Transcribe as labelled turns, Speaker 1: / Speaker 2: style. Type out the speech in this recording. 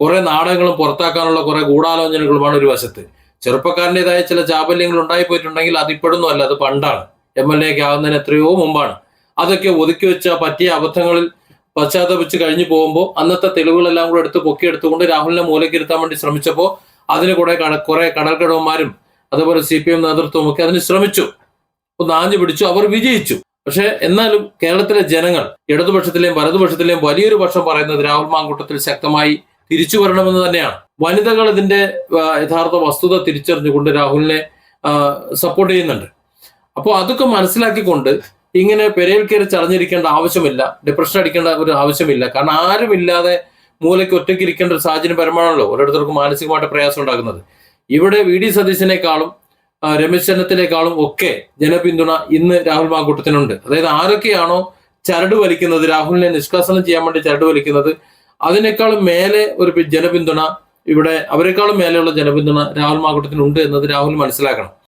Speaker 1: കുറെ നാടകങ്ങളും പുറത്താക്കാനുള്ള കുറെ ഗൂഢാലോചനകളുമാണ് ഒരു വശത്ത്. ചെറുപ്പക്കാരൻ്റെതായ ചില ചാബല്യങ്ങൾ ഉണ്ടായിപ്പോയിട്ടുണ്ടെങ്കിൽ അതിപ്പോഴൊന്നും അല്ല, അത് പണ്ടാണ്. MLA ഒക്കെ ആവുന്നതിന് എത്രയോ മുമ്പാണ്. അതൊക്കെ ഒതുക്കി വെച്ച പറ്റിയ അബദ്ധങ്ങളിൽ പശ്ചാത്തപിച്ച് കഴിഞ്ഞു പോകുമ്പോൾ അന്നത്തെ തെളിവുകളെല്ലാം കൂടെ എടുത്ത് പൊക്കിയെടുത്തുകൊണ്ട് രാഹുലിനെ മൂലക്കിരുത്താൻ വേണ്ടി ശ്രമിച്ചപ്പോൾ അതിന് കുറെ കടൽക്കടവന്മാരും അതുപോലെ CPM നേതൃത്വവും ഒക്കെ അതിന് ശ്രമിച്ചു, ഒന്ന് ആഞ്ഞു പിടിച്ചു, അവർ വിജയിച്ചു. പക്ഷെ എന്നാലും കേരളത്തിലെ ജനങ്ങൾ ഇടതുപക്ഷത്തിലെയും വലതുപക്ഷത്തിലെയും വലിയൊരു പക്ഷം പറയുന്നത് രാഹുൽ മാങ്കൂട്ടത്തിൽ ശക്തമായി തിരിച്ചു വരണമെന്ന് തന്നെയാണ്. വനിതകൾ ഇതിന്റെ യഥാർത്ഥ വസ്തുത തിരിച്ചറിഞ്ഞുകൊണ്ട് രാഹുലിനെ സപ്പോർട്ട് ചെയ്യുന്നുണ്ട്. അപ്പോൾ അതൊക്കെ മനസ്സിലാക്കിക്കൊണ്ട് ഇങ്ങനെ പെരയിൽ കയറി ചടഞ്ഞിരിക്കേണ്ട ആവശ്യമില്ല, ഡിപ്രഷൻ അടിക്കേണ്ട ഒരു ആവശ്യമില്ല. കാരണം ആരുമില്ലാതെ മൂലയ്ക്ക് ഒറ്റയ്ക്ക് ഇരിക്കേണ്ട ഒരു സാഹചര്യം പരമാണല്ലോ ഓരോരുത്തർക്കും മാനസികമായിട്ട് പ്രയാസം ഉണ്ടാക്കുന്നത്. ഇവിടെ VD സതീശനേക്കാളും രമേശ് ചെന്നിത്തലയെക്കാളും ഒക്കെ ജനപിന്തുണ ഇന്ന് രാഹുൽ മാങ്കൂട്ടത്തിനുണ്ട്. അതായത് ആരൊക്കെയാണോ ചരട് വലിക്കുന്നത്, രാഹുലിനെ നിഷ്കാസനം ചെയ്യാൻ വേണ്ടി ചരട് വലിക്കുന്നത്, അതിനേക്കാളും മേലെ ഒരു ജനപിന്തുണ ഇവിടെ, അവരെക്കാളും മേലെയുള്ള ജനപിന്തുണ രാഹുൽ മാങ്കൂട്ടത്തിനുണ്ട് എന്നത് രാഹുൽ മനസ്സിലാക്കണം.